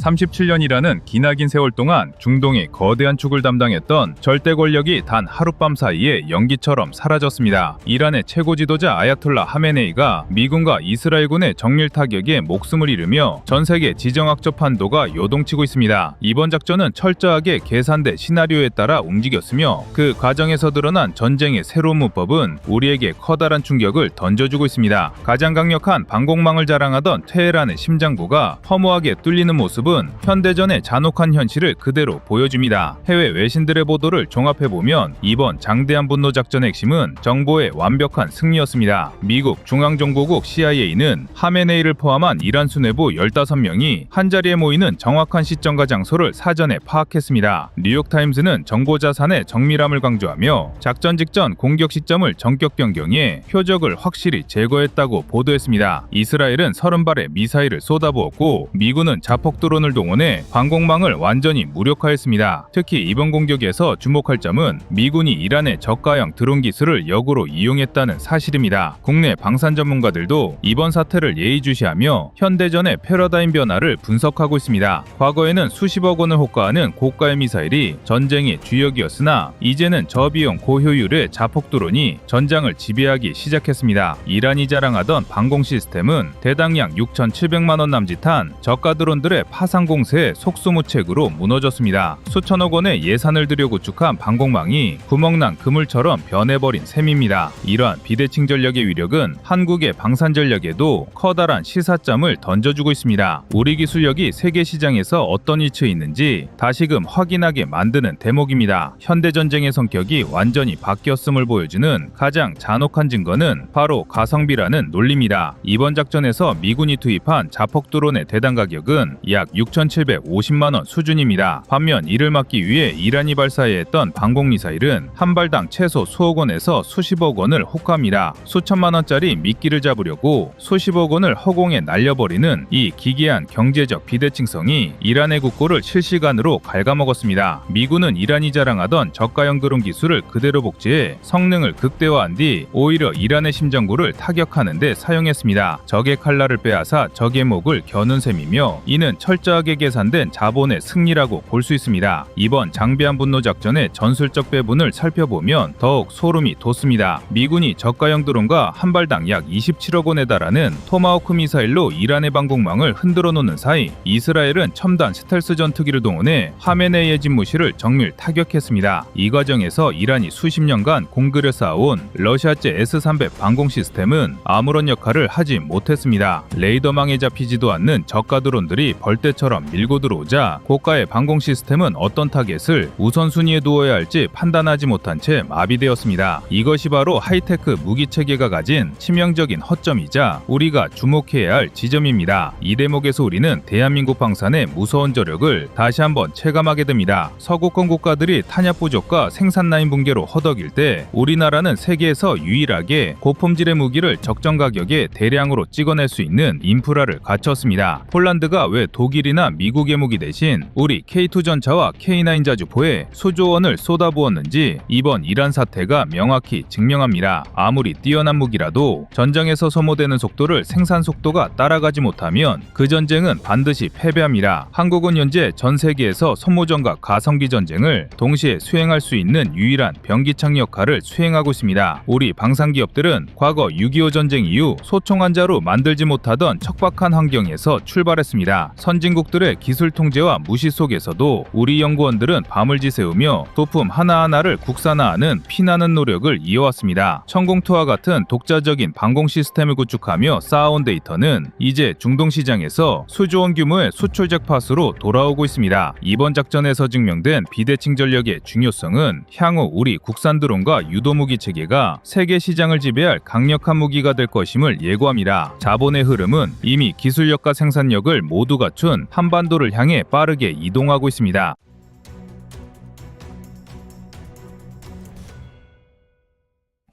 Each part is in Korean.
37년이라는 기나긴 세월 동안 중동의 거대한 축을 담당했던 절대 권력이 단 하룻밤 사이에 연기처럼 사라졌습니다. 이란의 최고 지도자 아야톨라 하메네이가 미군과 이스라엘군의 정밀 타격에 목숨을 잃으며 전 세계 지정학적 판도가 요동치고 있습니다. 이번 작전은 철저하게 계산된 시나리오에 따라 움직였으며 그 과정에서 드러난 전쟁의 새로운 문법은 우리에게 커다란 충격을 던져주고 있습니다. 가장 강력한 방공망을 자랑하던 테헤란의 심장부가 허무하게 뚫리는 모습은 현대전의 잔혹한 현실을 그대로 보여줍니다. 해외 외신들의 보도를 종합해보면 이번 장대한 분노 작전의 핵심은 정보의 완벽한 승리였습니다. 미국 중앙정보국 CIA는 하메네이를 포함한 이란 수뇌부 15명이 한자리에 모이는 정확한 시점과 장소를 사전에 파악했습니다. 뉴욕타임스는 정보자산의 정밀함을 강조하며 작전 직전 공격 시점을 전격 변경해 표적을 확실히 제거했다고 보도했습니다. 이스라엘은 30발의 미사일을 쏟아부었고 미군은 자폭 드론을 동원해 방공망을 완전히 무력화했습니다. 특히 이번 공격에서 주목할 점은 미군이 이란의 저가형 드론 기술을 역으로 이용했다는 사실입니다. 국내 방산 전문가들도 이번 사태를 예의주시하며 현대전의 패러다임 변화를 분석하고 있습니다. 과거에는 수십억 원을 호가하는 고가의 미사일이 전쟁의 주역이었으나 이제는 저비용 고효율의 자폭 드론이 전장을 지배하기 시작했습니다. 이란이 자랑하던 방공 시스템은 대당 약 6,700만 원 남짓한 저가 드론들의 파상 공세에 속수무책으로 무너졌습니다. 수천억 원의 예산을 들여 구축한 방공망이 구멍난 그물처럼 변해버린 셈입니다. 이러한 비대칭 전력의 위력은 한국의 방산 전력에도 커다란 시사점을 던져주고 있습니다. 우리 기술력이 세계 시장에서 어떤 위치에 있는지 다시금 확인하게 만드는 대목입니다. 현대전쟁의 성격이 완전히 바뀌었음을 보여주는 가장 잔혹한 증거는 바로 가성비라는 논리입니다. 이번 작전에서 미군이 투입한 자폭 드론의 대당 가격은 약 6,750만 원 수준입니다. 반면 이를 막기 위해 이란이 발사해 했던 방공 미사일은 한 발당 최소 수억 원에서 수십억 원을 호가합니다. 수천만 원짜리 미끼를 잡으려고 수십억 원을 허공에 날려버리는 이 기괴한 경제적 비대칭성이 이란의 국고를 실시간으로 갉아먹었습니다. 미군은 이란이 자랑하던 저가형 드론 기술을 그대로 복제해 성능을 극대화한 뒤 오히려 이란의 심장부를 타격하는 데 사용했습니다. 적의 칼날을 빼앗아 적의 목을 겨눈 셈이며 이는 철저하게 계산된 자본의 승리라고 볼 수 있습니다. 이번 장대한 분노 작전의 전술적 배분을 살펴보면 더욱 소름이 돋습니다. 미군이 저가형 드론과 한 발당 약 27억 원에 달하는 토마호크 미사일로 이란의 방공망을 흔들어 놓는 사이 이스라엘은 첨단 스텔스 전투기를 동원해 하메네이의 집무실을 정밀 타격했습니다. 이 과정에서 이란이 수십 년간 공들여 쌓아온 러시아제 S-300 방공 시스템은 아무런 역할을 하지 못했습니다. 레이더망에 잡히지도 않는 저가 드론들이 벌떼처럼 밀고 들어오자 고가의 방공 시스템은 어떤 타겟을 우선순위에 두어야 할지 판단하지 못한 채 마비되었습니다. 이것이 바로 하이테크 무기 체계가 가진 치명적인 허점이자 우리가 주목해야 할 지점입니다. 이 대목에서 우리는 대한민국 방산의 무서운 저력을 다시 한번 체감하게 됩니다. 서구권 국가들이 탄약 부족과 생산 라인 붕괴로 허덕일 때 우리나라는 세계에서 유일하게 고품질의 무기를 적정 가격에 대량으로 찍어낼 수 있는 인프라를 갖췄습니다. 폴란드가 왜 독일이나 미국의 무기 대신 우리 K2 전차와 K9 자주포에 수조 원을 쏟아부었는지 이번 이란 사태가 명확히 증명합니다. 아무리 뛰어난 무기라도 전장에서 소모되는 속도를 생산 속도가 따라가지 못하면 그 전쟁은 반드시 패배합니다. 한국은 현재 전 세계에서 소모전과 가성비 전쟁을 동시에 수행할 수 있는 유일한 병기창 역할을 수행하고 있습니다. 우리 방산기업들은 과거 6.25 전쟁 이후 소총 한자로 만들지 못하던 척박한 환경에서 출발했습니다. 선진국들의 기술 통제와 무시 속에서도 우리 연구원들은 밤을 지새우며 도품 하나하나를 국산화하는 피나는 노력을 이어왔습니다. 천공투와 같은 독자적인 방공 시스템을 구축하며 쌓아온 데이터는 이제 중동 시장에서 수조원 규모의 수출 잭팟으로 돌아오고 있습니다. 이번 작전에서 증명된 비대칭 전력의 중요성은 향후 우리 국산 드론과 유도무기 체계가 세계 시장을 지배할 강력한 무기가 될 것임을 예고합니다. 자본의 흐름은 이미 기술력과 생산력을 모두 갖춘 한반도를 향해 빠르게 이동하고 있습니다.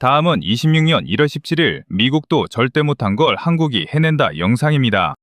다음은 26년 1월 17일 미국도 절대 못한 걸 한국이 해낸다 영상입니다.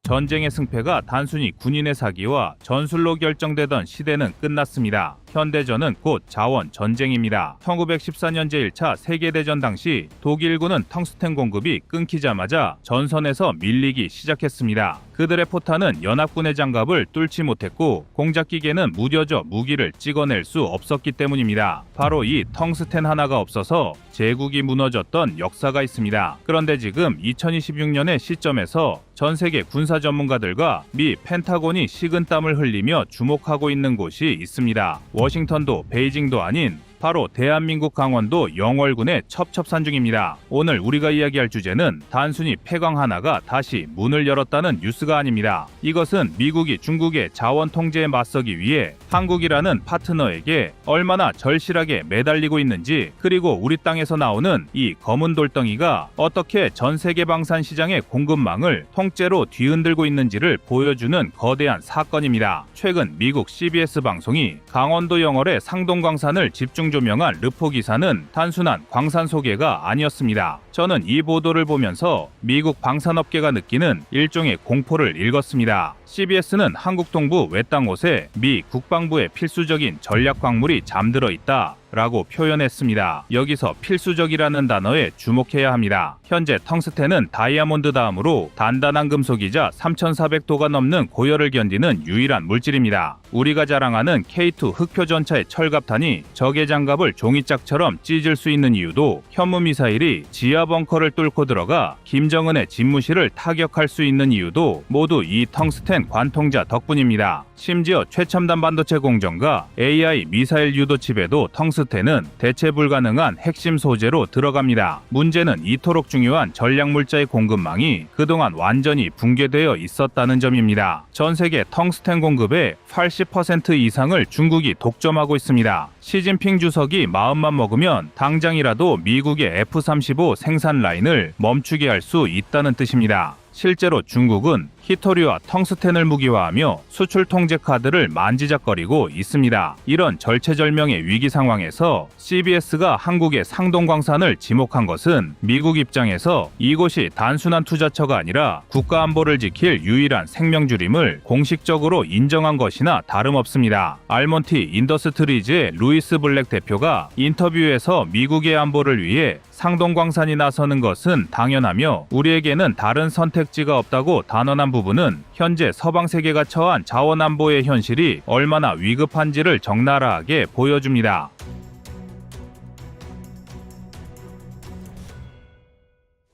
전쟁의 승패가 단순히 군인의 사기와 전술로 결정되던 시대는 끝났습니다. 현대전은 곧 자원 전쟁입니다. 1914년 제1차 세계대전 당시 독일군은 텅스텐 공급이 끊기자마자 전선에서 밀리기 시작했습니다. 그들의 포탄은 연합군의 장갑을 뚫지 못했고 공작기계는 무뎌져 무기를 찍어낼 수 없었기 때문입니다. 바로 이 텅스텐 하나가 없어서 제국이 무너졌던 역사가 있습니다. 그런데 지금 2026년의 시점에서 전 세계 군사 전문가들과 미 펜타곤이 식은땀을 흘리며 주목하고 있는 곳이 있습니다. 워싱턴도 베이징도 아닌 바로 대한민국 강원도 영월군의 첩첩산중입니다. 오늘 우리가 이야기할 주제는 단순히 폐광 하나가 다시 문을 열었다는 뉴스가 아닙니다. 이것은 미국이 중국의 자원 통제에 맞서기 위해 한국이라는 파트너에게 얼마나 절실하게 매달리고 있는지, 그리고 우리 땅에서 나오는 이 검은 돌덩이가 어떻게 전 세계 방산 시장의 공급망을 통째로 뒤흔들고 있는지를 보여주는 거대한 사건입니다. 최근 미국 CBS 방송이 강원도 영월의 상동광산을 집중 조명한 르포 기사는 단순한 광산 소개가 아니었습니다. 저는 이 보도를 보면서 미국 방산업계가 느끼는 일종의 공포를 읽었습니다. CBS는 한국 동부 외딴 곳에 미 국방부의 필수적인 전략 광물이 잠들어 있다 라고 표현했습니다. 여기서 필수적이라는 단어에 주목해야 합니다. 현재 텅스텐은 다이아몬드 다음으로 단단한 금속이자 3400도가 넘는 고열을 견디는 유일한 물질입니다. 우리가 자랑하는 K2 흑표 전차의 철갑탄이 적의 장갑을 종이짝처럼 찢을 수 있는 이유도 현무미사일이 지하 벙커를 뚫고 들어가 김정은의 집무실을 타격할 수 있는 이유도 모두 이 텅스텐 관통자 덕분입니다. 심지어 최첨단 반도체 공정과 AI 미사일 유도 칩에도 텅스텐은 대체 불가능한 핵심 소재로 들어갑니다. 문제는 이토록 중요한 전략 물자의 공급망이 그동안 완전히 붕괴되어 있었다는 점입니다. 전 세계 텅스텐 공급의 80% 이상을 중국이 독점하고 있습니다. 시진핑 주석이 마음만 먹으면 당장이라도 미국의 F-35 생산 라인을 멈추게 할 수 있다는 뜻입니다. 실제로 중국은 히토리와 텅스텐을 무기화하며 수출 통제 카드를 만지작거리고 있습니다. 이런 절체절명의 위기 상황에서 CBS가 한국의 상동광산을 지목한 것은 미국 입장에서 이곳이 단순한 투자처가 아니라 국가 안보를 지킬 유일한 생명줄임을 공식적으로 인정한 것이나 다름없습니다. 알몬티 인더스트리즈의 루이스 블랙 대표가 인터뷰에서 미국의 안보를 위해 상동광산이 나서는 것은 당연하며 우리에게는 다른 선택지가 없다고 단언한 부분은 현재 서방 세계가 처한 자원 안보의 현실이 얼마나 위급한지를 적나라하게 보여줍니다.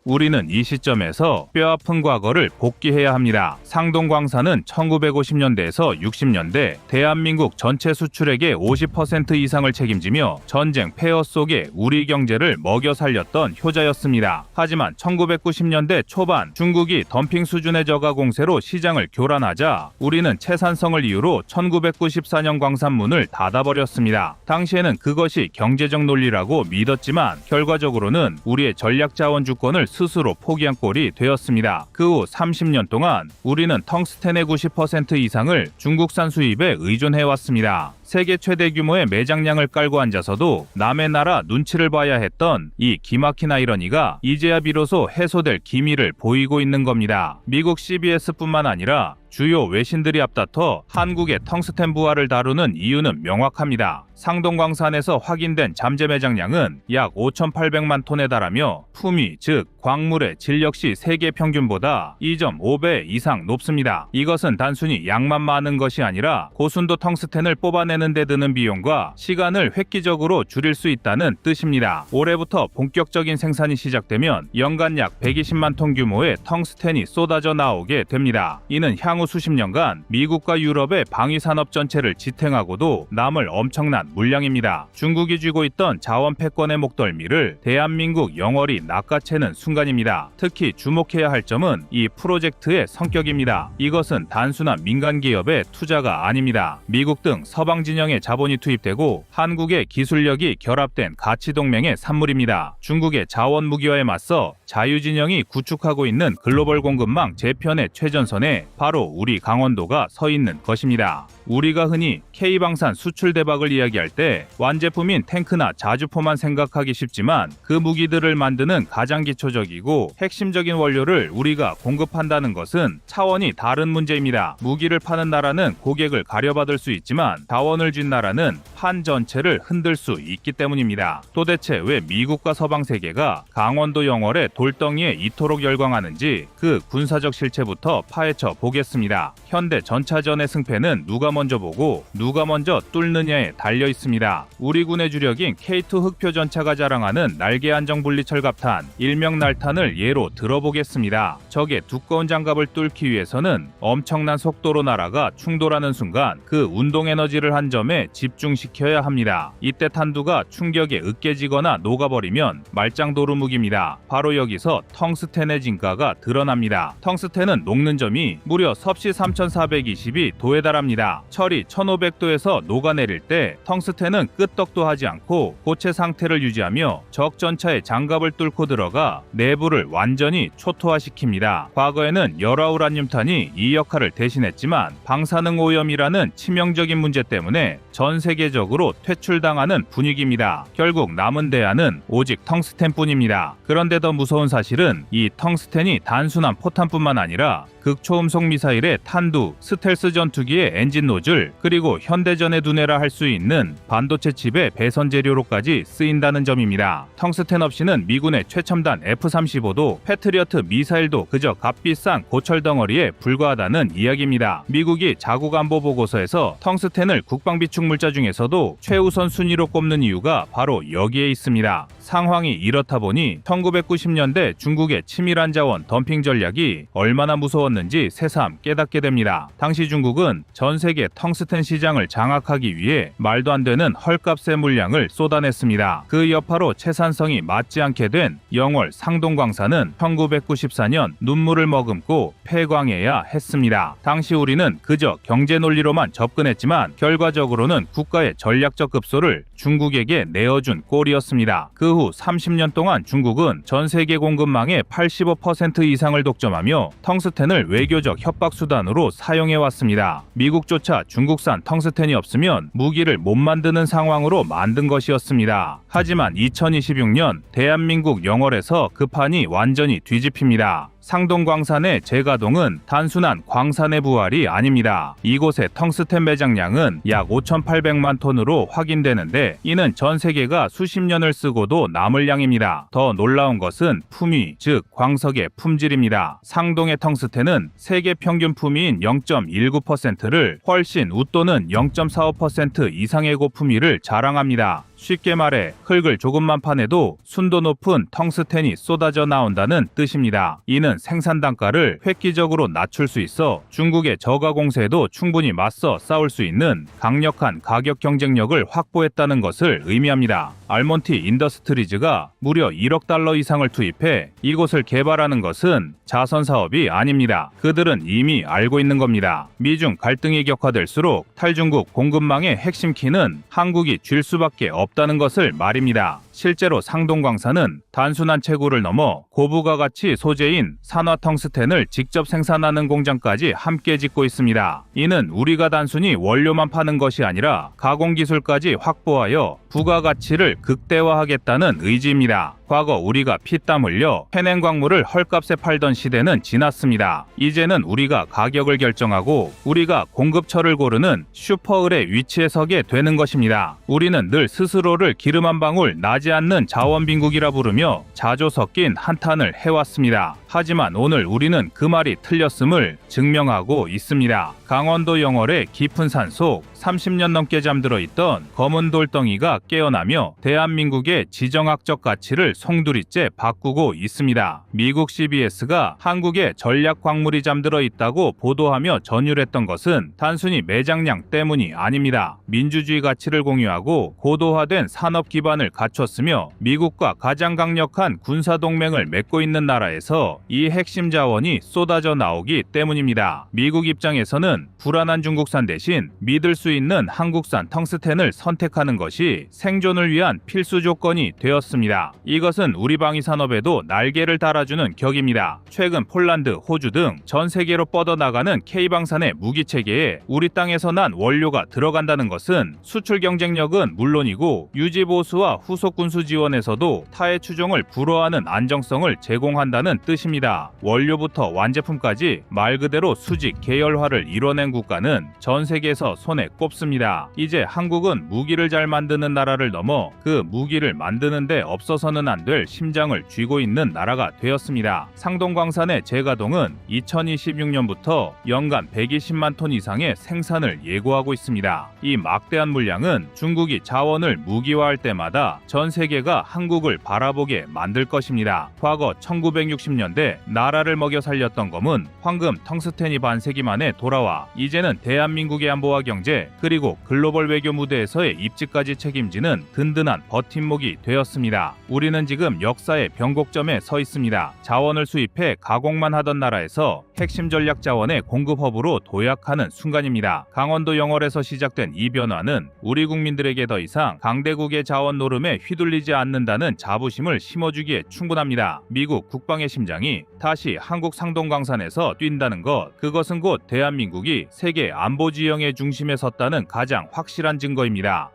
우리는 이 시점에서 뼈아픈 과거를 복귀해야 합니다. 상동광산은 1950년대에서 60년대 대한민국 전체 수출액의 50% 이상을 책임지며 전쟁 폐허 속에 우리 경제를 먹여 살렸던 효자였습니다. 하지만 1990년대 초반 중국이 덤핑 수준의 저가 공세로 시장을 교란하자 우리는 채산성을 이유로 1994년 광산문을 닫아버렸습니다. 당시에는 그것이 경제적 논리라고 믿었지만 결과적으로는 우리의 전략 자원 주권을 스스로 포기한 꼴이 되었습니다. 그 후 30년 동안 우리는 텅스텐의 90% 이상을 중국산 수입에 의존해왔습니다. 세계 최대 규모의 매장량을 깔고 앉아서도 남의 나라 눈치를 봐야 했던 이 기막힌 아이러니가 이제야 비로소 해소될 기미를 보이고 있는 겁니다. 미국 CBS뿐만 아니라 주요 외신들이 앞다퉈 한국의 텅스텐 부하를 다루는 이유는 명확합니다. 상동광산에서 확인된 잠재 매장량은 약 5,800만 톤에 달하며 품위, 즉 광물의 질 역시 세계 평균보다 2.5배 이상 높습니다. 이것은 단순히 양만 많은 것이 아니라 고순도 텅스텐을 뽑아내는 데 드는 비용과 시간을 획기적으로 줄일 수 있다는 뜻입니다. 올해부터 본격적인 생산이 시작되면 연간 약 120만 톤 규모의 텅스텐이 쏟아져 나오게 됩니다. 이는 향후 수십 년간 미국과 유럽의 방위산업 전체를 지탱하고도 남을 엄청난 물량입니다. 중국이 쥐고 있던 자원 패권의 목덜미를 대한민국 영월이 낚아채는 순간입니다. 특히 주목해야 할 점은 이 프로젝트의 성격입니다. 이것은 단순한 민간 기업의 투자가 아닙니다. 미국 등 서방 진영의 자본이 투입되고 한국의 기술력이 결합된 가치 동맹의 산물입니다. 중국의 자원 무기화에 맞서 자유진영이 구축하고 있는 글로벌 공급망 재편의 최전선에 바로 우리 강원도가 서 있는 것입니다. 우리가 흔히 K방산 수출 대박을 이야기할 때 완제품인 탱크나 자주포만 생각하기 쉽지만 그 무기들을 만드는 가장 기초적이고 핵심적인 원료를 우리가 공급한다는 것은 차원이 다른 문제입니다. 무기를 파는 나라는 고객을 가려받을 수 있지만 자원 기원을 쥔 나라는 판 전체를 흔들 수 있기 때문입니다. 도대체 왜 미국과 서방 세계가 강원도 영월의 돌덩이에 이토록 열광하는지 그 군사적 실체부터 파헤쳐 보겠습니다. 현대 전차전의 승패는 누가 먼저 보고 누가 먼저 뚫느냐에 달려 있습니다. 우리 군의 주력인 K2 흑표 전차가 자랑하는 날개 안정 분리 철갑탄 일명 날탄을 예로 들어보겠습니다. 적의 두꺼운 장갑을 뚫기 위해서는 엄청난 속도로 날아가 충돌하는 순간 그 운동 에너지를 한 점에 집중시켜야 합니다. 이때 탄두가 충격에 으깨지거나 녹아버리면 말짱도루 무기입니다. 바로 여기서 텅스텐의 진가가 드러납니다. 텅스텐은 녹는 점이 무려 섭씨 3420이 도에 달합니다. 철이 1500도에서 녹아내릴 때 텅스텐은 끄떡도 하지 않고 고체 상태를 유지하며 적 전차의 장갑을 뚫고 들어가 내부를 완전히 초토화시킵니다. 과거에는 열화우라늄탄이 이 역할을 대신했지만 방사능 오염이라는 치명적인 문제 때문에 전 세계적으로 퇴출당하는 분위기입니다. 결국 남은 대안은 오직 텅스텐뿐입니다. 그런데 더 무서운 사실은 이 텅스텐이 단순한 포탄뿐만 아니라 극초음속 미사일의 탄두, 스텔스 전투기의 엔진 노즐, 그리고 현대전에 두뇌라 할 수 있는 반도체 칩의 배선 재료로까지 쓰인다는 점입니다. 텅스텐 없이는 미군의 최첨단 F-35도 패트리어트 미사일도 그저 값비싼 고철 덩어리에 불과하다는 이야기입니다. 미국이 자국 안보 보고서에서 텅스텐을 국방비축 물자 중에서도 최우선 순위로 꼽는 이유가 바로 여기에 있습니다. 상황이 이렇다 보니 1990년대 중국의 치밀한 자원 덤핑 전략이 얼마나 무서웠는지 새삼 깨닫게 됩니다. 당시 중국은 전 세계 텅스텐 시장을 장악하기 위해 말도 안 되는 헐값의 물량을 쏟아냈습니다. 그 여파로 채산성이 맞지 않게 된 영월 상동광산은 1994년 눈물을 머금고 폐광해야 했습니다. 당시 우리는 그저 경제 논리로만 접근했지만 결과적으로는 국가의 전략적 급소를 중국에게 내어준 꼴이었습니다. 그 후 30년 동안 중국은 전 세계 공급망의 85% 이상을 독점하며 텅스텐을 외교적 협박 수단으로 사용해왔습니다. 미국조차 중국산 텅스텐이 없으면 무기를 못 만드는 상황으로 만든 것이었습니다. 하지만 2026년 대한민국 영월에서 그 판이 완전히 뒤집힙니다. 상동광산의 재가동은 단순한 광산의 부활이 아닙니다. 이곳의 텅스텐 매장량은 약 5,800만 톤으로 확인되는데 이는 전 세계가 수십 년을 쓰고도 남을 양입니다. 더 놀라운 것은 품위, 즉 광석의 품질입니다. 상동의 텅스텐은 세계 평균 품위인 0.19%를 훨씬 웃도는 0.45% 이상의 고품위를 자랑합니다. 쉽게 말해 흙을 조금만 파내도 순도 높은 텅스텐이 쏟아져 나온다는 뜻입니다. 이는 생산 단가를 획기적으로 낮출 수 있어 중국의 저가 공세에도 충분히 맞서 싸울 수 있는 강력한 가격 경쟁력을 확보했다는 것을 의미합니다. 알몬티 인더스트리즈가 무려 1억 달러 이상을 투입해 이곳을 개발하는 것은 자선 사업이 아닙니다. 그들은 이미 알고 있는 겁니다. 미중 갈등이 격화될수록 탈중국 공급망의 핵심 키는 한국이 쥘 수밖에 없다는 것을 말입니다. 실제로 상동광산은 단순한 채굴을 넘어 고부가 가치 소재인 산화 텅스텐을 직접 생산하는 공장까지 함께 짓고 있습니다. 이는 우리가 단순히 원료만 파는 것이 아니라 가공 기술까지 확보하여 부가가치를 극대화하겠다는 의지입니다. 과거 우리가 피땀 흘려 해낸 광물을 헐값에 팔던 시대는 지났습니다. 이제는 우리가 가격을 결정하고 우리가 공급처를 고르는 슈퍼을의 위치에 서게 되는 것입니다. 우리는 늘 스스로를 기름 한 방울 나지 않는 자원빈국이라 부르며 자조 섞인 한탄을 해왔습니다. 하지만 오늘 우리는 그 말이 틀렸음을 증명하고 있습니다. 강원도 영월의 깊은 산속 30년 넘게 잠들어 있던 검은 돌덩이가 깨어나며 대한민국의 지정학적 가치를 송두리째 바꾸고 있습니다. 미국 CBS가 한국에 전략 광물이 잠들어 있다고 보도하며 전율했던 것은 단순히 매장량 때문이 아닙니다. 민주주의 가치를 공유하고 고도화된 산업 기반을 갖췄으며 미국과 가장 강력한 군사동맹을 맺고 있는 나라에서 이 핵심 자원이 쏟아져 나오기 때문입니다. 미국 입장에서는 불안한 중국산 대신 믿을 수 있는 한국산 텅스텐을 선택하는 것이 생존을 위한 필수 조건이 되었습니다. 이것은 우리 방위 산업에도 날개를 달아주는 격입니다. 최근 폴란드, 호주 등 전 세계로 뻗어나가는 K방산의 무기 체계에 우리 땅에서 난 원료가 들어간다는 것은 수출 경쟁력은 물론이고 유지 보수와 후속 군수 지원에서도 타의 추종을 불허하는 안정성을 제공한다는 뜻입니다. 있습니다. 원료부터 완제품까지 말 그대로 수직 계열화를 이뤄낸 국가는 전 세계에서 손에 꼽습니다. 이제 한국은 무기를 잘 만드는 나라를 넘어 그 무기를 만드는데 없어서는 안 될 심장을 쥐고 있는 나라가 되었습니다. 상동광산의 재가동은 2026년부터 연간 120만 톤 이상의 생산을 예고하고 있습니다. 이 막대한 물량은 중국이 자원을 무기화할 때마다 전 세계가 한국을 바라보게 만들 것입니다. 과거 1960년대 나라를 먹여 살렸던 검은 황금 텅스텐이 반세기 만에 돌아와 이제는 대한민국의 안보와 경제 그리고 글로벌 외교 무대에서의 입지까지 책임지는 든든한 버팀목이 되었습니다. 우리는 지금 역사의 변곡점에 서 있습니다. 자원을 수입해 가공만 하던 나라에서 핵심 전략 자원의 공급 허브로 도약하는 순간입니다. 강원도 영월에서 시작된 이 변화는 우리 국민들에게 더 이상 강대국의 자원 노름에 휘둘리지 않는다는 자부심을 심어주기에 충분합니다. 미국 국방의 심장이 다시 한국 상동광산에서 뛴다는 것, 그것은 곧 대한민국이 세계 안보 지형의 중심에 섰다는 가장 확실한 증거입니다.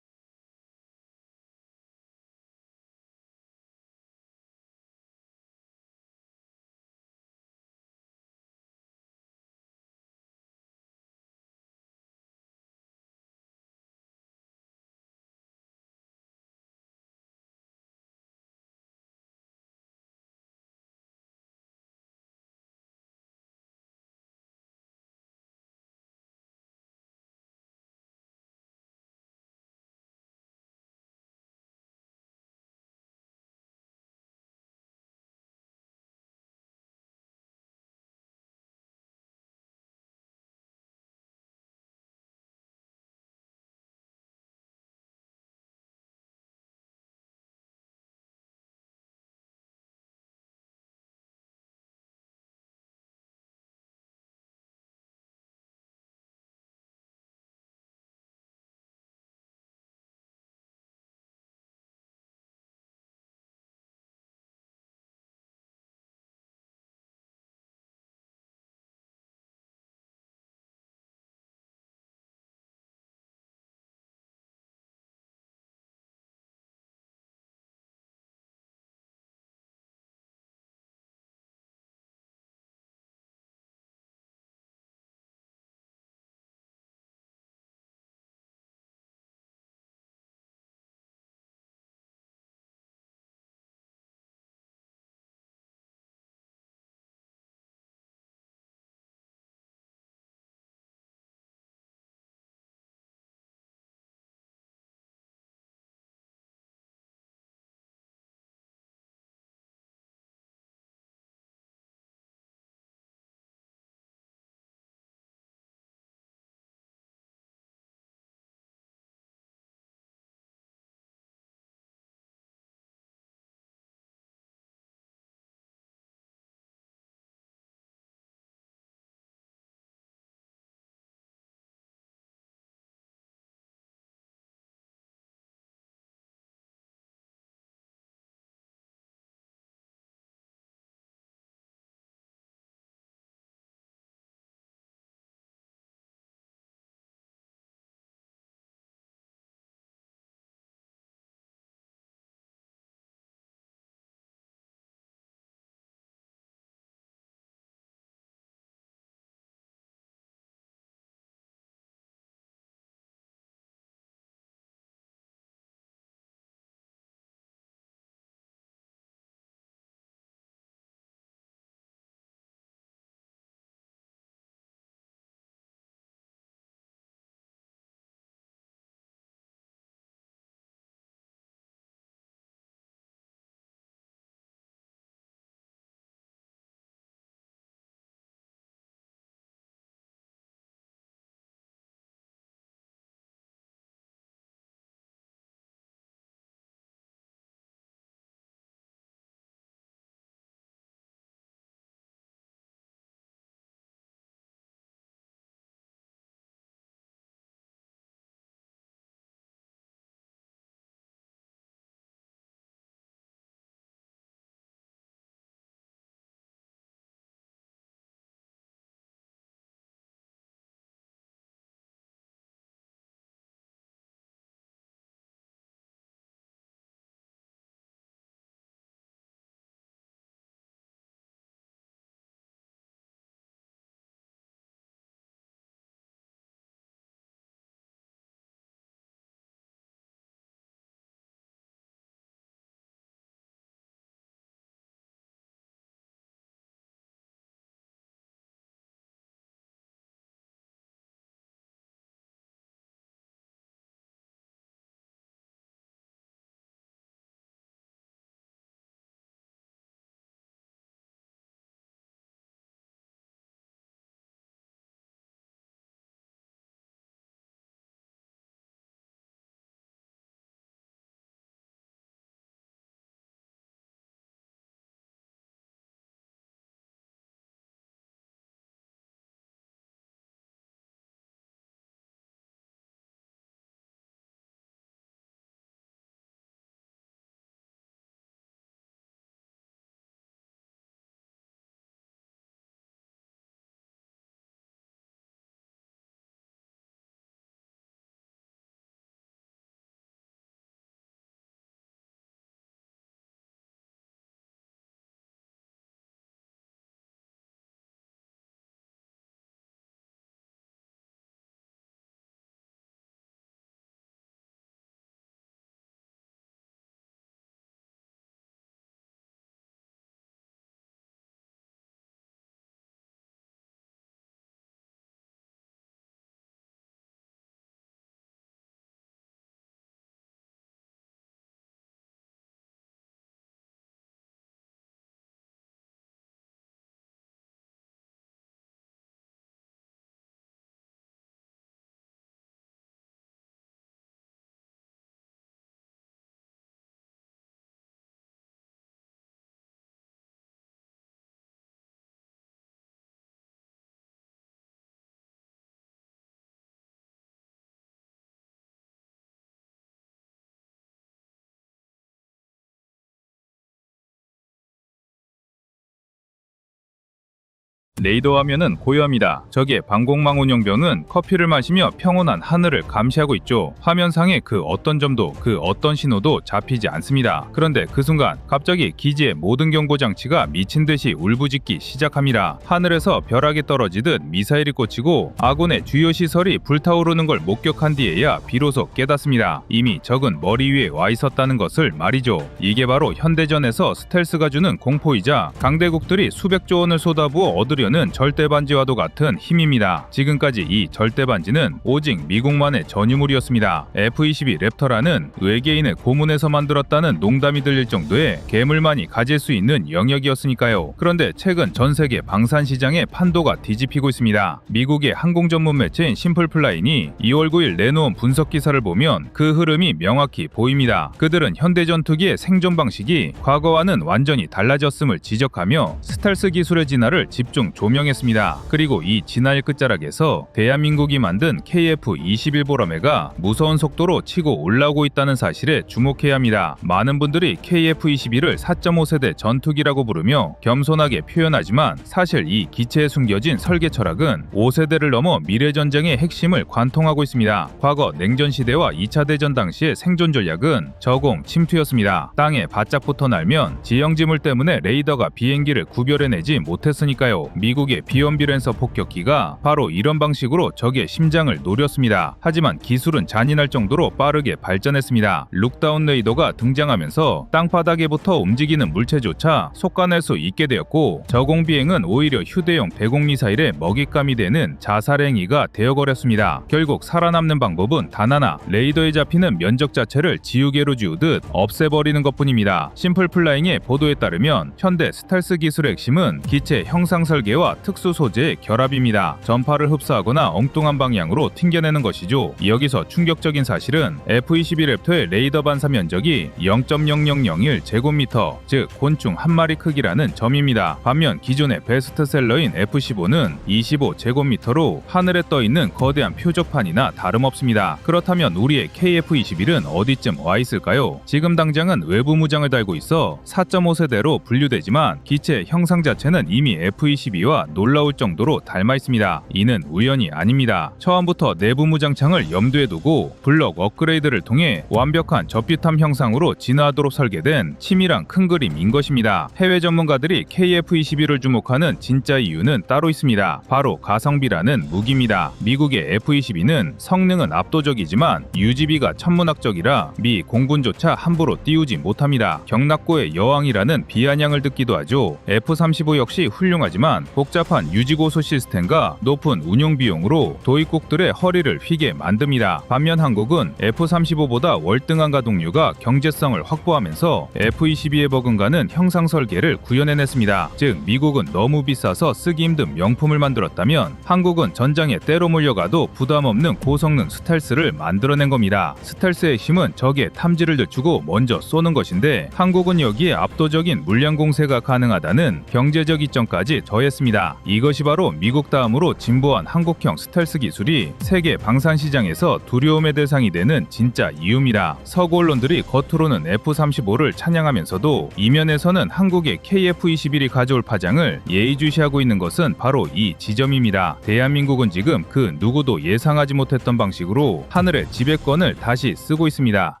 레이더 화면은 고요합니다. 적의 방공망 운용병은 커피를 마시며 평온한 하늘을 감시하고 있죠. 화면상의 그 어떤 점도 그 어떤 신호도 잡히지 않습니다. 그런데 그 순간 갑자기 기지의 모든 경보 장치가 미친 듯이 울부짖기 시작합니다. 하늘에서 벼락이 떨어지듯 미사일이 꽂히고 아군의 주요 시설이 불타오르는 걸 목격한 뒤에야 비로소 깨닫습니다. 이미 적은 머리 위에 와 있었다는 것을 말이죠. 이게 바로 현대전에서 스텔스가 주는 공포이자 강대국들이 수백조 원을 쏟아부어 얻으려는 절대반지와도 같은 힘입니다. 지금까지 이 절대반지는 오직 미국만의 전유물이었습니다. F-22 랩터라는 외계인의 고문에서 만들었다는 농담이 들릴 정도의 괴물만이 가질 수 있는 영역이었으니까요. 그런데 최근 전 세계 방산 시장의 판도가 뒤집히고 있습니다. 미국의 항공 전문 매체인 심플플라인이 2월 9일 내놓은 분석 기사를 보면 그 흐름이 명확히 보입니다. 그들은 현대 전투기의 생존 방식이 과거와는 완전히 달라졌음을 지적하며 스텔스 기술의 진화를 집중 조명했습니다. 그리고 이 진화의 끝자락에서 대한민국이 만든 KF-21 보라매가 무서운 속도로 치고 올라오고 있다는 사실에 주목해야 합니다. 많은 분들이 KF-21을 4.5세대 전투기라고 부르며 겸손하게 표현하지만 사실 이 기체에 숨겨진 설계 철학은 5세대를 넘어 미래전쟁의 핵심을 관통하고 있습니다. 과거 냉전시대와 2차 대전 당시의 생존 전략은 저공, 침투였습니다. 땅에 바짝 붙어 날면 지형지물 때문에 레이더가 비행기를 구별해내지 못했으니까요. 미국의 B-1B 랜서 폭격기가 바로 이런 방식으로 적의 심장을 노렸습니다. 하지만 기술은 잔인할 정도로 빠르게 발전했습니다. 룩다운 레이더가 등장하면서 땅바닥에부터 움직이는 물체조차 솎아낼 수 있게 되었고 저공 비행은 오히려 휴대용 대공 미사일의 먹잇감이 되는 자살행위가 되어버렸습니다. 결국 살아남는 방법은 단 하나, 레이더에 잡히는 면적 자체를 지우개로 지우듯 없애버리는 것뿐입니다. 심플플라잉의 보도에 따르면 현대 스텔스 기술의 핵심은 기체 형상 설계와 특수 소재의 결합입니다. 전파를 흡수하거나 엉뚱한 방향으로 튕겨내는 것이죠. 여기서 충격적인 사실은 F-22 랩터의 레이더 반사 면적이 0.0001 제곱미터, 즉 곤충 한 마리 크기라는 점입니다. 반면 기존의 베스트셀러인 F-15는 25 제곱미터로 하늘에 떠 있는 거대한 표적판이나 다름없습니다. 그렇다면 우리의 KF-21은 어디쯤 와 있을까요? 지금 당장은 외부 무장을 달고 있어 4.5세대로 분류되지만 기체 형상 자체는 이미 F-22와 놀라울 정도로 닮아 있습니다. 이는 우연이 아닙니다. 처음부터 내부 무장창을 염두에 두고 블록 업그레이드를 통해 완벽한 접비탐 형상으로 진화하도록 설계된 치밀한 큰 그림인 것입니다. 해외 전문가들이 KF-21을 주목하는 진짜 이유는 따로 있습니다. 바로 가성비라는 무기입니다. 미국의 F-22는 성능은 압도적이지만 유지비가 천문학적이라 미 공군조차 함부로 띄우지 못합니다. 경락고의 여왕이라는 비아냥을 듣기도 하죠. F-35 역시 훌륭하지만 복잡한 유지고소 시스템과 높은 운용 비용으로 도입국들의 허리를 휘게 만듭니다. 반면 한국은 F-35보다 월등한 가동률과 경제성을 확보하면서 F-22에 버금가는 형상 설계를 구현해냈습니다. 즉 미국은 너무 비싸서 쓰기 힘든 명품을 만들었다면 한국은 전장에 때로 몰려가도 부담없는 고성능 스텔스를 만들어낸 겁니다. 스텔스의 힘은 적의 탐지를 늦추고 먼저 쏘는 것인데 한국은 여기에 압도적인 물량 공세가 가능하다는 경제적 이점까지 더했습니다. 이것이 바로 미국 다음으로 진보한 한국형 스텔스 기술이 세계 방산 시장에서 두려움의 대상이 되는 진짜 이유입니다. 서구 언론들이 겉으로는 F-35를 찬양하면서도 이면에서는 한국의 KF-21이 가져올 파장을 예의주시하고 있는 것은 바로 이 지점입니다. 대한민국은 지금 그 누구도 예상하지 못했던 방식으로 하늘의 지배권을 다시 쓰고 있습니다.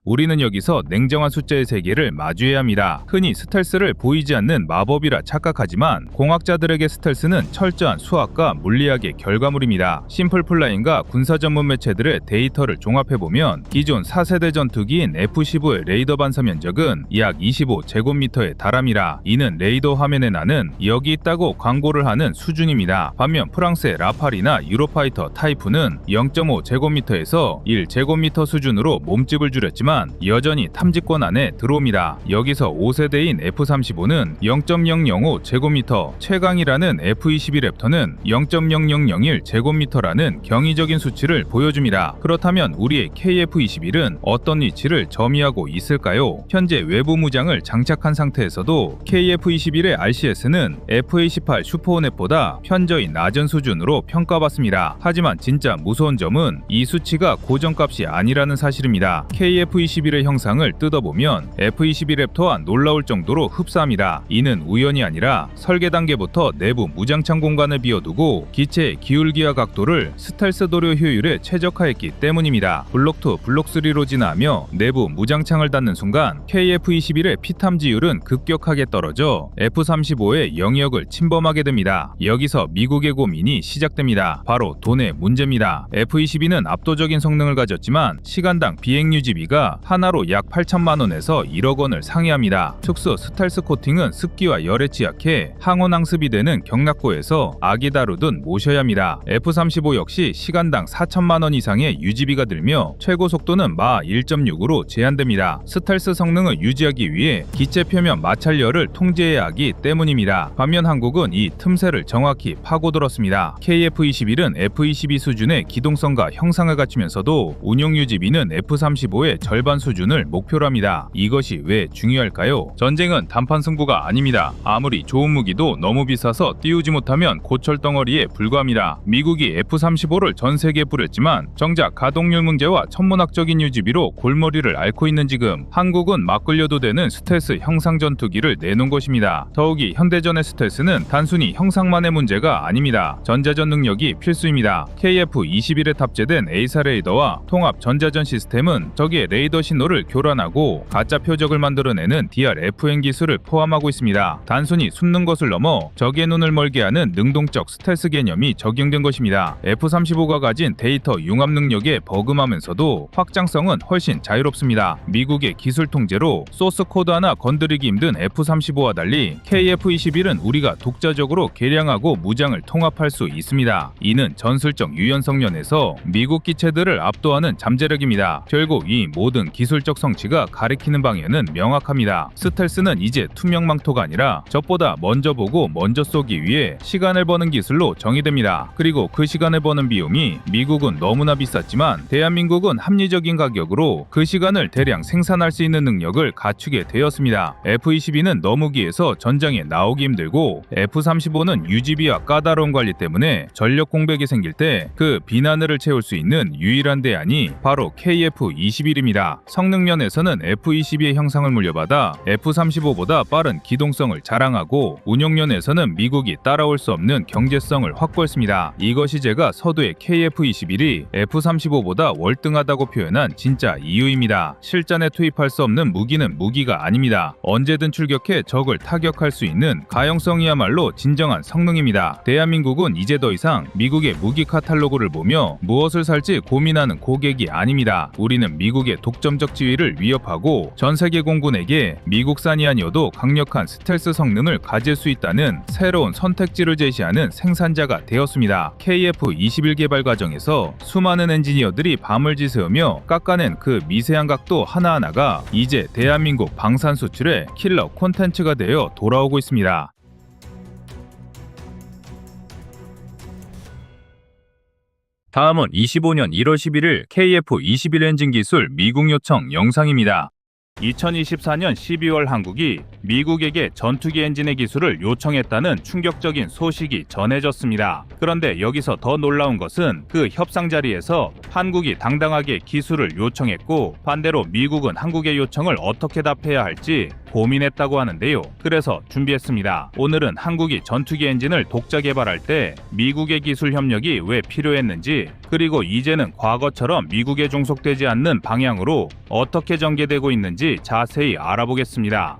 우리는 여기서 냉정한 숫자의 세계를 마주해야 합니다. 흔히 스텔스를 보이지 않는 마법이라 착각하지만 공학자들에게 스텔스는 철저한 수학과 물리학의 결과물입니다. 심플플라잉과 군사 전문 매체들의 데이터를 종합해보면 기존 4세대 전투기인 F-15의 레이더 반사 면적은 약 25제곱미터에 달합니다. 이는 레이더 화면에 나는 여기 있다고 광고를 하는 수준입니다. 반면 프랑스의 라팔이나 유로파이터 타이푼은 0.5제곱미터에서 1제곱미터 수준으로 몸집을 줄였지만 여전히 탐지권 안에 들어옵니다. 여기서 5세대인 F-35는 0.005제곱미터, 최강이라는 F-22 랩터는 0.0001제곱미터라는 경이적인 수치를 보여줍니다. 그렇다면 우리의 KF-21은 어떤 위치를 점유하고 있을까요? 현재 외부 무장을 장착한 상태에서도 KF-21의 RCS는 F-18 슈퍼호넷보다 현저히 낮은 수준으로 평가받습니다. 하지만 진짜 무서운 점은 이 수치가 고정값이 아니라는 사실입니다. KF-21 F-21의 형상을 뜯어보면 F-22 랩터와 놀라울 정도로 흡사합니다. 이는 우연이 아니라 설계 단계부터 내부 무장창 공간을 비워두고 기체의 기울기와 각도를 스텔스 도료 효율에 최적화했기 때문입니다. 블록2, 블록3로 진화하며 내부 무장창을 닫는 순간 KF-21의 피탐지율은 급격하게 떨어져 F-35의 영역을 침범하게 됩니다. 여기서 미국의 고민이 시작됩니다. 바로 돈의 문제입니다. F-22는 압도적인 성능을 가졌지만 시간당 비행 유지비가 하나로 약 8천만 원에서 1억 원을 상회합니다. 특수 스텔스 코팅은 습기와 열에 취약해 항온 항습이 되는 경락고에서 아기 다루듯 모셔야 합니다. F-35 역시 시간당 4천만 원 이상의 유지비가 들며 최고 속도는 마 1.6으로 제한됩니다. 스텔스 성능을 유지하기 위해 기체 표면 마찰열을 통제해야 하기 때문입니다. 반면 한국은 이 틈새를 정확히 파고들었습니다. KF-21은 F-22 수준의 기동성과 형상을 갖추면서도 운용 유지비는 F-35의 절반 수준을 목표로 합니다. 이것이 왜 중요할까요? 전쟁은 단판 승부가 아닙니다. 아무리 좋은 무기도 너무 비싸서 띄우지 못하면 고철 덩어리에 불과합니다. 미국이 F-35를 전 세계에 뿌렸지만 정작 가동률 문제와 천문학적인 유지비로 골머리를 앓고 있는 지금 한국은 막 끌려도 되는 스텔스 형상 전투기를 내놓은 것입니다. 더욱이 현대전의 스텔스는 단순히 형상만의 문제가 아닙니다. 전자전 능력이 필수입니다. KF-21에 탑재된 A사 레이더와 통합 전자전 시스템은 적의 레이더 신호를 교란하고 가짜 표적을 만들어내는 DRFN 기술을 포함하고 있습니다. 단순히 숨는 것을 넘어 적의 눈을 멀게 하는 능동적 스텔스 개념이 적용된 것입니다. F-35가 가진 데이터 융합 능력에 버금하면서도 확장성은 훨씬 자유롭습니다. 미국의 기술 통제로 소스 코드 하나 건드리기 힘든 F-35와 달리 KF-21은 우리가 독자적으로 개량하고 무장을 통합할 수 있습니다. 이는 전술적 유연성 면에서 미국 기체들을 압도하는 잠재력입니다. 결국 이 모든 기술적 성취가 가리키는 방향은 명확합니다. 스텔스는 이제 투명 망토가 아니라 적보다 먼저 보고 먼저 쏘기 위해 시간을 버는 기술로 정의됩니다. 그리고 그 시간을 버는 비용이 미국은 너무나 비쌌지만 대한민국은 합리적인 가격으로 그 시간을 대량 생산할 수 있는 능력을 갖추게 되었습니다. F-22는 너무기에서 전장에 나오기 힘들고 F-35는 유지비와 까다로운 관리 때문에 전력 공백이 생길 때 그 빈하늘을 채울 수 있는 유일한 대안이 바로 KF-21입니다. 성능 면에서는 F-22의 형상을 물려받아 F-35보다 빠른 기동성을 자랑하고 운용 면에서는 미국이 따라올 수 없는 경제성을 확보했습니다. 이것이 제가 서두에 KF-21이 F-35보다 월등하다고 표현한 진짜 이유입니다. 실전에 투입할 수 없는 무기는 무기가 아닙니다. 언제든 출격해 적을 타격할 수 있는 가용성이야말로 진정한 성능입니다. 대한민국은 이제 더 이상 미국의 무기 카탈로그를 보며 무엇을 살지 고민하는 고객이 아닙니다. 우리는 미국의 독점적 지위를 위협하고 전 세계 공군에게 미국산이 아니어도 강력한 스텔스 성능을 가질 수 있다는 새로운 선택지를 제시하는 생산자가 되었습니다. KF-21 개발 과정에서 수많은 엔지니어들이 밤을 지새우며 깎아낸 그 미세한 각도 하나하나가 이제 대한민국 방산 수출의 킬러 콘텐츠가 되어 돌아오고 있습니다. 다음은 25년 1월 11일 KF-21 엔진 기술 미국 요청 영상입니다. 2024년 12월 한국이 미국에게 전투기 엔진의 기술을 요청했다는 충격적인 소식이 전해졌습니다. 그런데 여기서 더 놀라운 것은 그 협상 자리에서 한국이 당당하게 기술을 요청했고 반대로 미국은 한국의 요청을 어떻게 답해야 할지 고민했다고 하는데요. 그래서 준비했습니다. 오늘은 한국이 전투기 엔진을 독자 개발할 때 미국의 기술 협력이 왜 필요했는지, 그리고 이제는 과거처럼 미국에 종속되지 않는 방향으로 어떻게 전개되고 있는지 자세히 알아보겠습니다.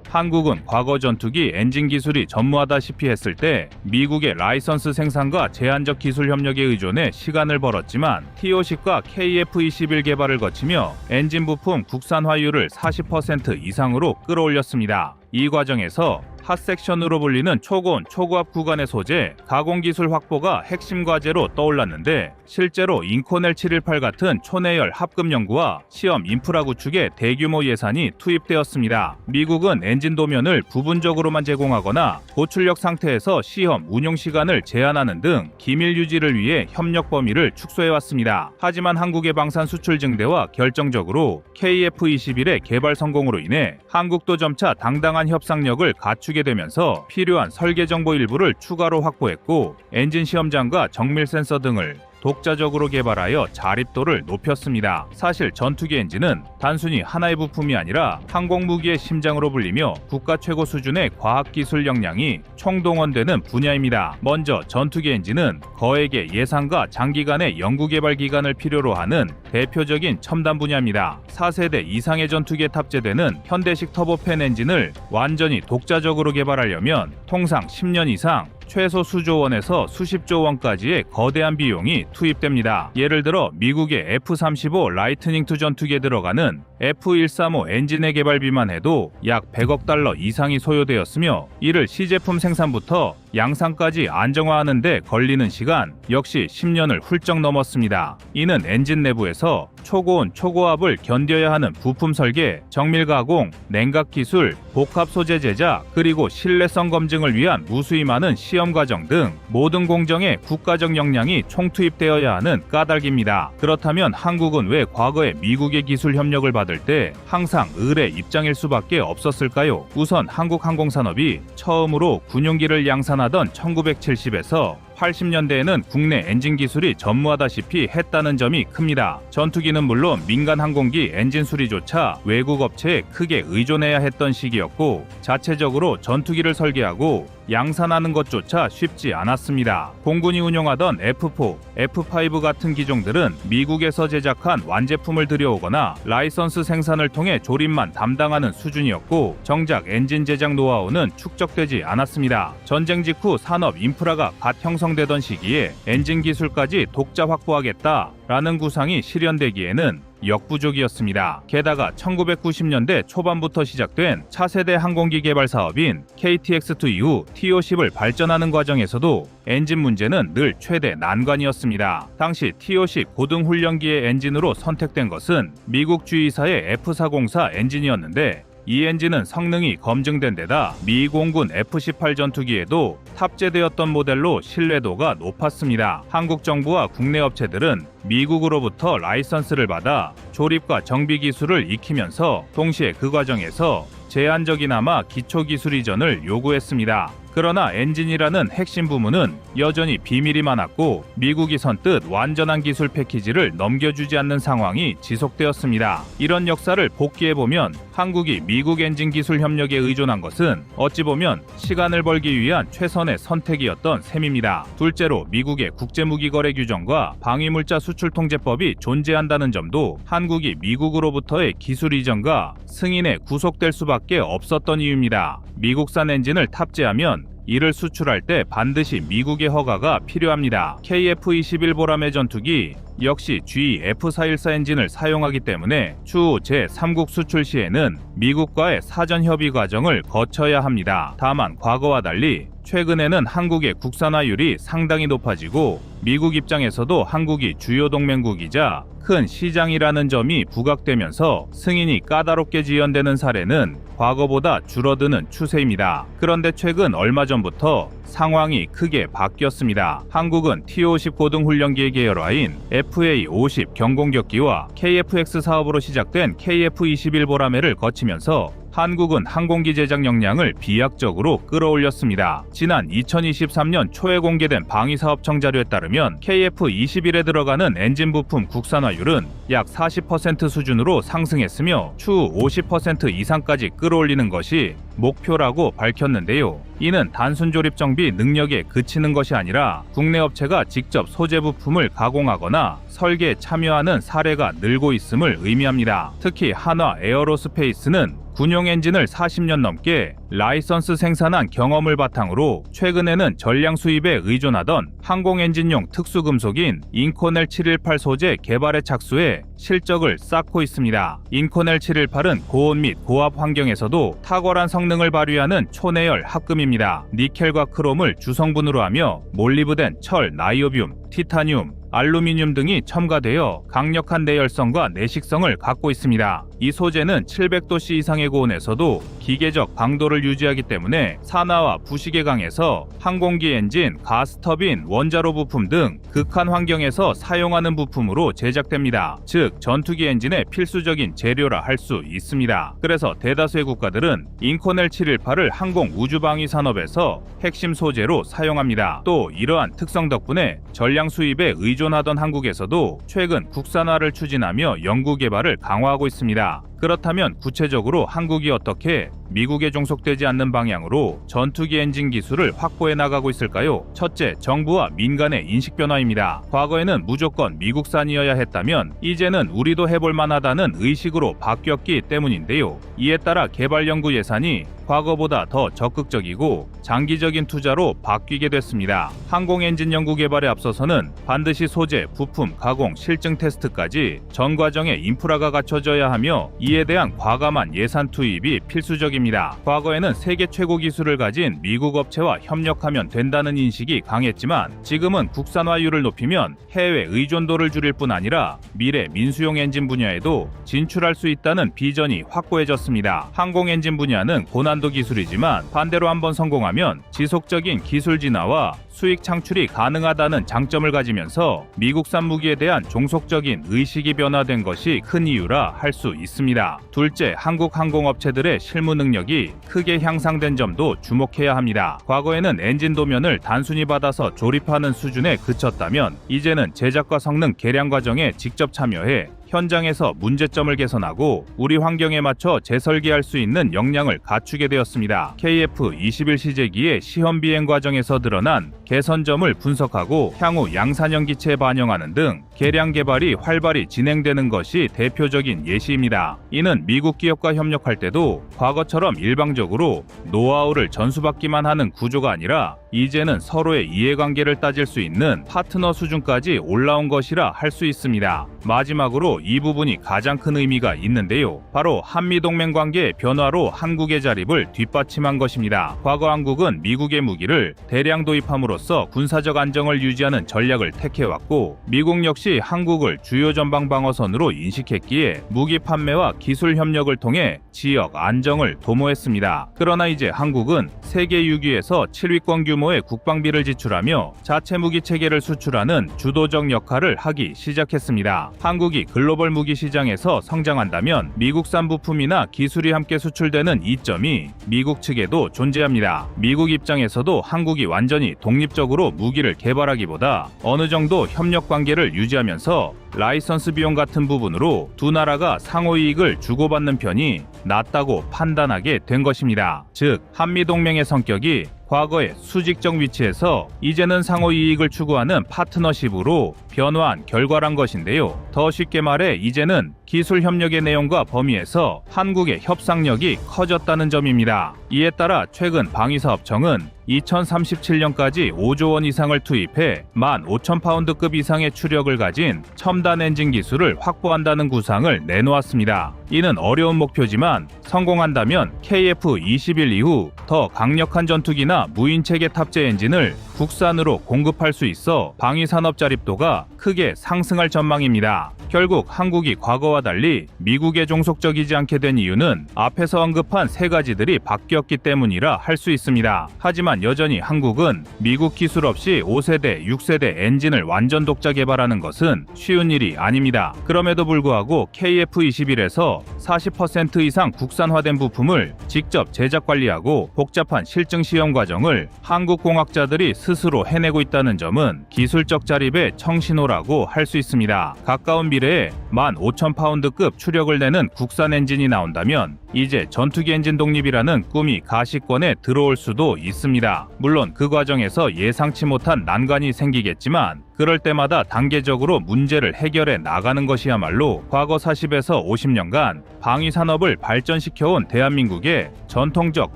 한국은 과거 전투기 엔진 기술이 전무하다시피 했을 때 미국의 라이선스 생산과 제한적 기술 협력에 의존해 시간을 벌었지만 TOC과 KF-21 개발을 거치며 엔진 부품 국산화율을 40% 이상으로 끌어올렸습니다. 이 과정에서 핫섹션으로 불리는 초고온, 초고압 구간의 소재, 가공기술 확보가 핵심 과제로 떠올랐는데 실제로 인코넬 718 같은 초내열 합금 연구와 시험 인프라 구축에 대규모 예산이 투입되었습니다. 미국은 엔진 도면을 부분적으로만 제공하거나 고출력 상태에서 시험 운용 시간을 제한하는 등 기밀 유지를 위해 협력 범위를 축소해왔습니다. 하지만 한국의 방산 수출 증대와 결정적으로 KF-21의 개발 성공으로 인해 한국도 점차 당당한 협상력을 갖추게 되면서 필요한 설계 정보 일부를 추가로 확보했고 엔진 시험장과 정밀 센서 등을 독자적으로 개발하여 자립도를 높였습니다. 사실 전투기 엔진은 단순히 하나의 부품이 아니라 항공무기의 심장으로 불리며 국가 최고 수준의 과학기술 역량이 총동원되는 분야입니다. 먼저 전투기 엔진은 거액의 예산과 장기간의 연구개발 기간을 필요로 하는 대표적인 첨단 분야입니다. 4세대 이상의 전투기에 탑재되는 현대식 터보팬 엔진을 완전히 독자적으로 개발하려면 통상 10년 이상 최소 수조 원에서 수십조 원까지의 거대한 비용이 투입됩니다. 예를 들어 미국의 F-35 라이트닝 II 전투기에 들어가는 F-135 엔진의 개발비만 해도 약 100억 달러 이상이 소요되었으며 이를 시제품 생산부터 양산까지 안정화하는 데 걸리는 시간 역시 10년을 훌쩍 넘었습니다. 이는 엔진 내부에서 초고온 초고압을 견뎌야 하는 부품 설계, 정밀 가공, 냉각 기술, 복합 소재 제작, 그리고 신뢰성 검증을 위한 무수히 많은 시험 과정 등 모든 공정에 국가적 역량이 총투입되어야 하는 까닭입니다. 그렇다면 한국은 왜 과거에 미국의 기술 협력을 받을 때 항상 을의 입장일 수밖에 없었을까요? 우선 한국 항공산업이 처음으로 군용기를 양산하던 1970에서 80년대에는 국내 엔진 기술이 전무하다시피 했다는 점이 큽니다. 전투기는 물론 민간 항공기 엔진 수리조차 외국 업체에 크게 의존해야 했던 시기였고 자체적으로 전투기를 설계하고 양산하는 것조차 쉽지 않았습니다. 공군이 운용하던 F4, F5 같은 기종들은 미국에서 제작한 완제품을 들여오거나 라이선스 생산을 통해 조립만 담당하는 수준이었고 정작 엔진 제작 노하우는 축적되지 않았습니다. 전쟁 직후 산업 인프라가 갓 형성되던 시기에 엔진 기술까지 독자 확보하겠다라는 구상이 실현되기에는 역부족이었습니다. 게다가 1990년대 초반부터 시작된 차세대 항공기 개발 사업인 KTX2 이후 T-50을 발전하는 과정에서도 엔진 문제는 늘 최대 난관이었습니다. 당시 T-50 고등훈련기의 엔진으로 선택된 것은 미국 주의사의 F-404 엔진이었는데 이 엔진은 성능이 검증된 데다 미 공군 F-18 전투기에도 탑재되었던 모델로 신뢰도가 높았습니다. 한국 정부와 국내 업체들은 미국으로부터 라이선스를 받아 조립과 정비 기술을 익히면서 동시에 그 과정에서 제한적이나마 기초기술 이전을 요구했습니다. 그러나 엔진이라는 핵심 부문은 여전히 비밀이 많았고 미국이 선뜻 완전한 기술 패키지를 넘겨주지 않는 상황이 지속되었습니다. 이런 역사를 복기해보면 한국이 미국 엔진 기술 협력에 의존한 것은 어찌 보면 시간을 벌기 위한 최선의 선택이었던 셈입니다. 둘째로 미국의 국제무기거래 규정과 방위물자 수출통제법이 존재한다는 점도 한국이 미국으로부터의 기술 이전과 승인에 구속될 수밖에 없었던 이유입니다. 미국산 엔진을 탑재하면 이를 수출할 때 반드시 미국의 허가가 필요합니다. KF-21 보라매 전투기 역시 GE F414 엔진을 사용하기 때문에 추후 제3국 수출 시에는 미국과의 사전 협의 과정을 거쳐야 합니다. 다만 과거와 달리 최근에는 한국의 국산화율이 상당히 높아지고 미국 입장에서도 한국이 주요 동맹국이자 큰 시장이라는 점이 부각되면서 승인이 까다롭게 지연되는 사례는 과거보다 줄어드는 추세입니다. 그런데 최근 얼마 전부터 상황이 크게 바뀌었습니다. 한국은 T-50 고등훈련기의 계열화인 FA-50 경공격기와 KF-X 사업으로 시작된 KF-21 보라매를 거치면서 한국은 항공기 제작 역량을 비약적으로 끌어올렸습니다. 지난 2023년 초에 공개된 방위사업청 자료에 따르면 KF-21에 들어가는 엔진 부품 국산화율은 약 40% 수준으로 상승했으며 추후 50% 이상까지 끌어올리는 것이 목표라고 밝혔는데요. 이는 단순 조립 정비 능력에 그치는 것이 아니라 국내 업체가 직접 소재 부품을 가공하거나 설계에 참여하는 사례가 늘고 있음을 의미합니다. 특히 한화 에어로스페이스는 군용 엔진을 40년 넘게 라이선스 생산한 경험을 바탕으로 최근에는 전량 수입에 의존하던 항공 엔진용 특수금속인 인코넬 718 소재 개발에 착수해 실적을 쌓고 있습니다. 인코넬 718은 고온 및 고압 환경에서도 탁월한 성능을 발휘하는 초내열 합금입니다. 니켈과 크롬을 주성분으로 하며 몰리브덴, 철, 나이오뷴, 티타늄, 알루미늄 등이 첨가되어 강력한 내열성과 내식성을 갖고 있습니다. 이 소재는 700도씨 이상의 고온에서도 기계적 강도를 유지하기 때문에 산화와 부식에 강해서 항공기 엔진, 가스터빈, 원자로 부품 등 극한 환경에서 사용하는 부품으로 제작됩니다. 즉 전투기 엔진의 필수적인 재료라 할 수 있습니다. 그래서 대다수의 국가들은 인코넬 718을 항공 우주방위 산업에서 핵심 소재로 사용합니다. 또 이러한 특성 덕분에 전량 수입에 의존하던 한국에서도 최근 국산화를 추진하며 연구 개발을 강화하고 있습니다. 그렇다면 구체적으로 한국이 어떻게 미국에 종속되지 않는 방향으로 전투기 엔진 기술을 확보해 나가고 있을까요? 첫째, 정부와 민간의 인식 변화입니다. 과거에는 무조건 미국산이어야 했다면 이제는 우리도 해볼 만하다는 의식으로 바뀌었기 때문인데요. 이에 따라 개발 연구 예산이 과거보다 더 적극적이고 장기적인 투자로 바뀌게 됐습니다. 항공 엔진 연구 개발에 앞서서는 반드시 소재, 부품, 가공, 실증 테스트까지 전 과정에 인프라가 갖춰져야 하며 이에 대한 과감한 예산 투입이 필수적입니다. 과거에는 세계 최고 기술을 가진 미국 업체와 협력하면 된다는 인식이 강했지만 지금은 국산화율을 높이면 해외 의존도를 줄일 뿐 아니라 미래 민수용 엔진 분야에도 진출할 수 있다는 비전이 확고해졌습니다. 항공 엔진 분야는 고난도 기술이지만 반대로 한번 성공하면 지속적인 기술 진화와 수익 창출이 가능하다는 장점을 가지면서 미국산 무기에 대한 종속적인 의식이 변화된 것이 큰 이유라 할 수 있습니다. 둘째, 한국 항공업체들의 실무 능력이 크게 향상된 점도 주목해야 합니다. 과거에는 엔진 도면을 단순히 받아서 조립하는 수준에 그쳤다면 이제는 제작과 성능 개량 과정에 직접 참여해 현장에서 문제점을 개선하고 우리 환경에 맞춰 재설계할 수 있는 역량을 갖추게 되었습니다. KF-21 시제기의 시험 비행 과정에서 드러난 개선점을 분석하고 향후 양산형 기체에 반영하는 등 개량 개발이 활발히 진행되는 것이 대표적인 예시입니다. 이는 미국 기업과 협력할 때도 과거처럼 일방적으로 노하우를 전수받기만 하는 구조가 아니라 이제는 서로의 이해관계를 따질 수 있는 파트너 수준까지 올라온 것이라 할 수 있습니다. 마지막으로 이 부분이 가장 큰 의미가 있는데요. 바로 한미동맹 관계의 변화로 한국의 자립을 뒷받침한 것입니다. 과거 한국은 미국의 무기를 대량 도입함으로써 군사적 안정을 유지하는 전략을 택해왔고 미국 역시 한국을 주요 전방 방어선으로 인식했기에 무기 판매와 기술 협력을 통해 지역 안정을 도모했습니다. 그러나 이제 한국은 세계 6위에서 7위권 규모의 국방비를 지출하며 자체 무기 체계를 수출하는 주도적 역할을 하기 시작했습니다. 한국이 글로벌 무기 시장에서 성장한다면 미국산 부품이나 기술이 함께 수출되는 이점이 미국 측에도 존재합니다. 미국 입장에서도 한국이 완전히 독립적으로 무기를 개발하기보다 어느 정도 협력 관계를 유지하면서 라이선스 비용 같은 부분으로 두 나라가 상호 이익을 주고받는 편이 낫다고 판단하게 된 것입니다. 즉, 한미동맹의 성격이 과거의 수직적 위치에서 이제는 상호 이익을 추구하는 파트너십으로 변화한 결과란 것인데요. 더 쉽게 말해 이제는 기술 협력의 내용과 범위에서 한국의 협상력이 커졌다는 점입니다. 이에 따라 최근 방위사업청은 2037년까지 5조 원 이상을 투입해 15,000파운드급 이상의 추력을 가진 첨단 엔진 기술을 확보한다는 구상을 내놓았습니다. 이는 어려운 목표지만 성공한다면 KF-21 이후 더 강력한 전투기나 무인체계 탑재 엔진을 국산으로 공급할 수 있어 방위산업 자립도가 크게 상승할 전망입니다. 결국 한국이 과거와 달리 미국에 종속적이지 않게 된 이유는 앞에서 언급한 세 가지들이 바뀌었기 때문이라 할 수 있습니다. 하지만 여전히 한국은 미국 기술 없이 5세대, 6세대 엔진을 완전 독자 개발하는 것은 쉬운 일이 아닙니다. 그럼에도 불구하고 KF-21에서 40% 이상 국산화된 부품을 직접 제작 관리하고 복잡한 실증 시험 과정을 한국 공학자들이 스스로 해내고 있다는 점은 기술적 자립의 청신호라고 할 수 있습니다. 가까운 미래에 15,000파운드급 추력을 내는 국산 엔진이 나온다면 이제 전투기 엔진 독립이라는 꿈이 가시권에 들어올 수도 있습니다. 물론 그 과정에서 예상치 못한 난관이 생기겠지만 그럴 때마다 단계적으로 문제를 해결해 나가는 것이야말로 과거 40에서 50년간 방위산업을 발전시켜온 대한민국의 전통적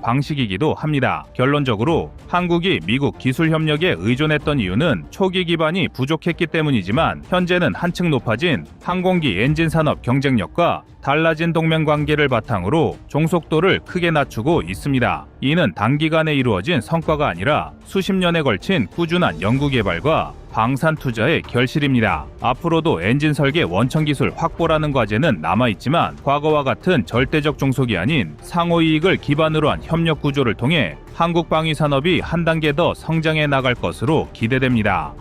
방식이기도 합니다. 결론적으로 한국이 미국 기술 협력에 의존했던 이유는 초기 기반이 부족했기 때문이지만 현재는 한층 높아진 항공기 엔진 산업 경쟁력과 달라진 동맹 관계를 바탕으로 종속도를 크게 낮추고 있습니다. 이는 단기간에 이루어진 성과가 아니라 수십 년에 걸친 꾸준한 연구개발과 방산 투자의 결실입니다. 앞으로도 엔진 설계 원천 기술 확보라는 과제는 남아있지만 과거와 같은 절대적 종속이 아닌 상호이익을 기반으로 한 협력 구조를 통해 한국 방위 산업이 한 단계 더 성장해 나갈 것으로 기대됩니다.